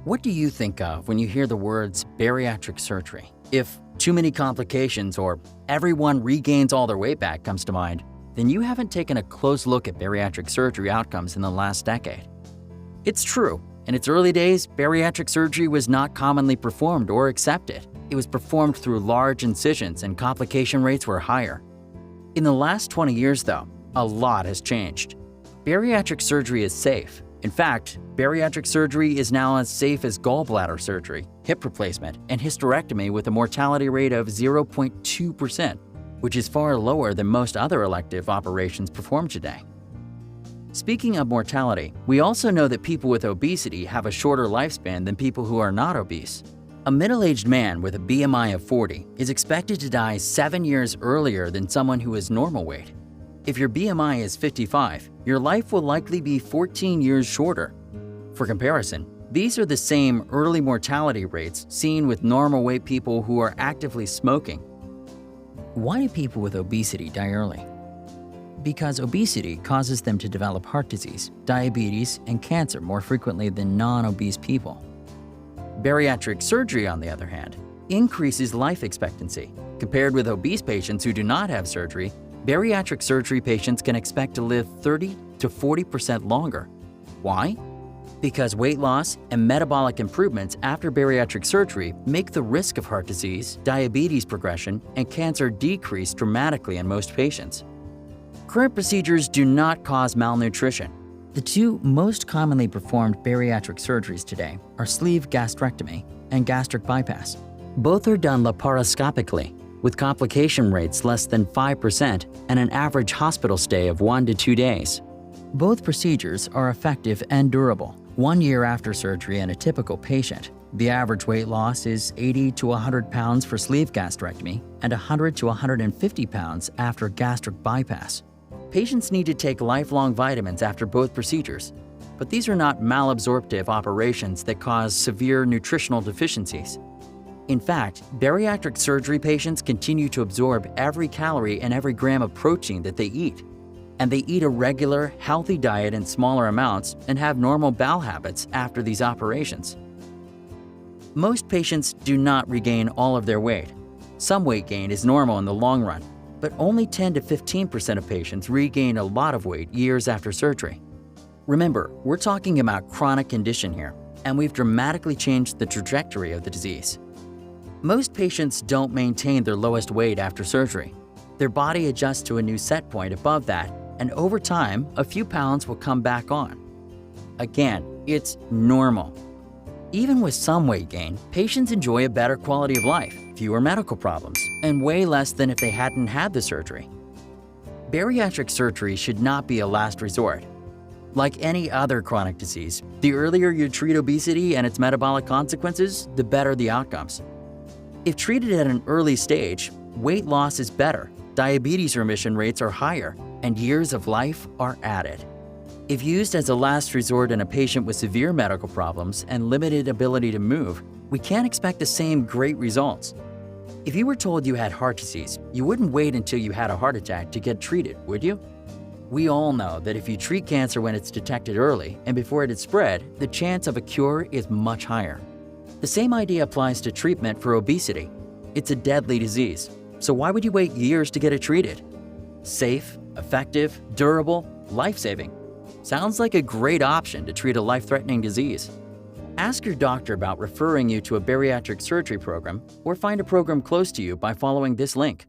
What do you think of when you hear the words bariatric surgery? If too many complications or everyone regains all their weight back comes to mind, then you haven't taken a close look at bariatric surgery outcomes in the last decade. It's true, in its early days, bariatric surgery was not commonly performed or accepted. It was performed through large incisions and complication rates were higher. In the last 20 years though, a lot has changed. Bariatric surgery is safe. In fact, bariatric surgery is now as safe as gallbladder surgery, hip replacement, and hysterectomy with a mortality rate of 0.2%, which is far lower than most other elective operations performed today. Speaking of mortality, we also know that people with obesity have a shorter lifespan than people who are not obese. A middle-aged man with a BMI of 40 is expected to die 7 years earlier than someone who is normal weight. If your BMI is 55, your life will likely be 14 years shorter. For comparison, these are the same early mortality rates seen with normal weight people who are actively smoking. Why do people with obesity die early? Because obesity causes them to develop heart disease, diabetes, and cancer more frequently than non-obese people. Bariatric surgery, on the other hand, increases life expectancy. Compared with obese patients who do not have surgery, bariatric surgery patients can expect to live 30 to 40% longer. Why? Because weight loss and metabolic improvements after bariatric surgery make the risk of heart disease, diabetes progression, and cancer decrease dramatically in most patients. Current procedures do not cause malnutrition. The two most commonly performed bariatric surgeries today are sleeve gastrectomy and gastric bypass. Both are done laparoscopically, with complication rates less than 5% and an average hospital stay of 1 to 2 days. Both procedures are effective and durable. 1 year after surgery in a typical patient, the average weight loss is 80 to 100 pounds for sleeve gastrectomy and 100 to 150 pounds after gastric bypass. Patients need to take lifelong vitamins after both procedures, but these are not malabsorptive operations that cause severe nutritional deficiencies. In fact, bariatric surgery patients continue to absorb every calorie and every gram of protein that they eat. And they eat a regular, healthy diet in smaller amounts and have normal bowel habits after these operations. Most patients do not regain all of their weight. Some weight gain is normal in the long run, but only 10 to 15% of patients regain a lot of weight years after surgery. Remember, we're talking about chronic condition here, and we've dramatically changed the trajectory of the disease. Most patients don't maintain their lowest weight after surgery. Their body adjusts to a new set point above that, and over time, a few pounds will come back on. Again, it's normal. Even with some weight gain, patients enjoy a better quality of life, fewer medical problems, and way less than if they hadn't had the surgery. Bariatric surgery should not be a last resort. Like any other chronic disease, the earlier you treat obesity and its metabolic consequences, the better the outcomes. If treated at an early stage, weight loss is better, diabetes remission rates are higher, and years of life are added. If used as a last resort in a patient with severe medical problems and limited ability to move, we can't expect the same great results. If you were told you had heart disease, you wouldn't wait until you had a heart attack to get treated, would you? We all know that if you treat cancer when it's detected early and before it had spread, the chance of a cure is much higher. The same idea applies to treatment for obesity. It's a deadly disease, so why would you wait years to get it treated? Safe, effective, durable, life-saving. Sounds like a great option to treat a life-threatening disease. Ask your doctor about referring you to a bariatric surgery program or find a program close to you by following this link.